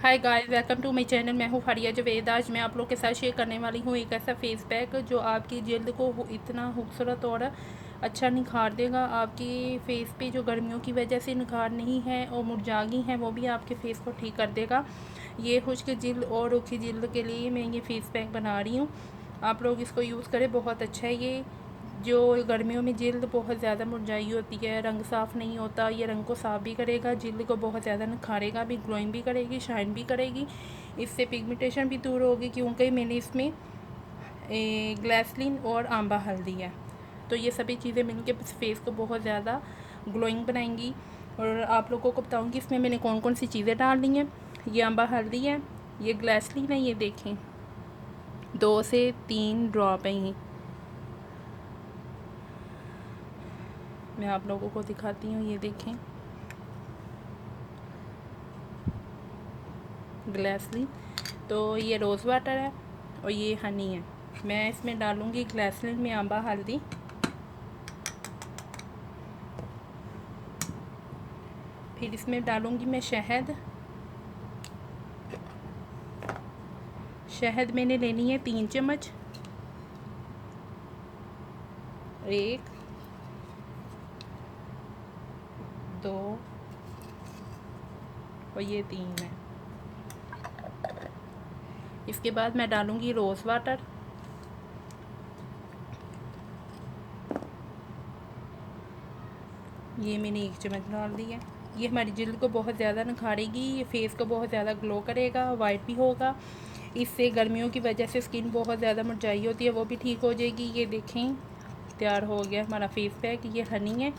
Hi guys, welcome to my channel. मैं हूँ फारिया जवेद। आज मैं आप लोग के साथ शेयर करने वाली हूँ एक ऐसा फेस पैक जो आपकी जल्द को इतना खूबसूरत और अच्छा निखार देगा। आपकी फेस पे जो गर्मियों की वजह से निखार नहीं है और मुरझागी हैं वो भी आपके फेस को ठीक कर देगा। ये खुश्क जल्द और रूखी जल्द के लिए मैं ये फेस पैक बना रही हूँ। आप लोग इसको यूज़ करें, बहुत अच्छा है। ये जो गर्मियों में जल्द बहुत ज़्यादा मुरझाई होती है, रंग साफ़ नहीं होता, ये रंग को साफ़ भी करेगा, जल्द को बहुत ज़्यादा निखारेगा भी, ग्लोइंग भी करेगी, शाइन भी करेगी। इससे पिगमेंटेशन भी दूर होगी क्योंकि मैंने इसमें ग्लिसरीन और आंबा हल्दी है। तो ये सभी चीज़ें मिलकर फेस को बहुत ज़्यादा ग्लोइंग बनाएंगी। और आप लोगों को बताऊँगी इसमें मैंने कौन कौन सी चीज़ें डालनी हैं। ये आंबा हल्दी है, ये ग्लिसरीन है, ये देखें 2 से 3 ड्रॉप है। ये मैं आप लोगों को दिखाती हूँ, ये देखें ग्लिसरीन। तो ये रोज़ वाटर है और ये हनी है। मैं इसमें डालूँगी ग्लिसरीन में आंबा हल्दी, फिर इसमें डालूँगी मैं शहद। शहद मैंने लेनी है 3 चम्मच, 1 2 और ये 3 है। इसके बाद मैं डालूँगी रोज़ वाटर, ये मैंने 1 चम्मच डाल दी है। ये हमारी जल्द को बहुत ज़्यादा निखारेगी, ये फेस को बहुत ज़्यादा ग्लो करेगा, वाइट भी होगा। इससे गर्मियों की वजह से स्किन बहुत ज़्यादा मुरझाई होती है वो भी ठीक हो जाएगी। ये देखें तैयार हो गया हमारा फेस पैक। ये हनी है।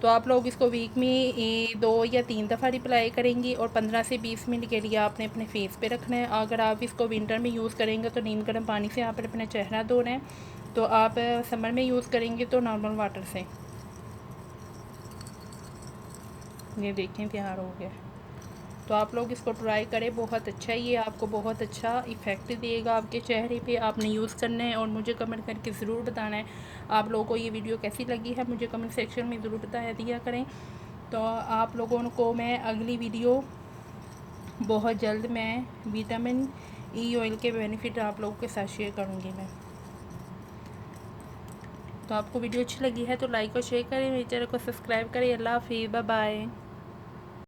तो आप लोग इसको वीक में 2 या 3 दफ़ा रिप्लाई करेंगी और 15 से 20 मिनट के लिए आपने अपने फेस पे रखना है। अगर आप इसको विंटर में यूज़ करेंगे तो नीम गर्म पानी से आप अपना चेहरा धोना है। तो आप समर में यूज़ करेंगे तो नॉर्मल वाटर से। ये देखें तैयार हो गया। तो आप लोग इसको ट्राई करें, बहुत अच्छा है। ये आपको बहुत अच्छा इफ़ेक्ट देगा आपके चेहरे पे। आपने यूज़ करना है और मुझे कमेंट करके ज़रूर बताना है आप लोगों को ये वीडियो कैसी लगी है। मुझे कमेंट सेक्शन में ज़रूर बताया दिया करें। तो आप लोगों को मैं अगली वीडियो बहुत जल्द मैं विटामिन ई ऑयल के बेनिफिट आप लोगों के साथ शेयर करूँगी मैं। तो आपको वीडियो अच्छी लगी है तो लाइक और शेयर करें, मेरे चैनल को सब्सक्राइब करें। अल्लाह हाफिज़, बाय बाय।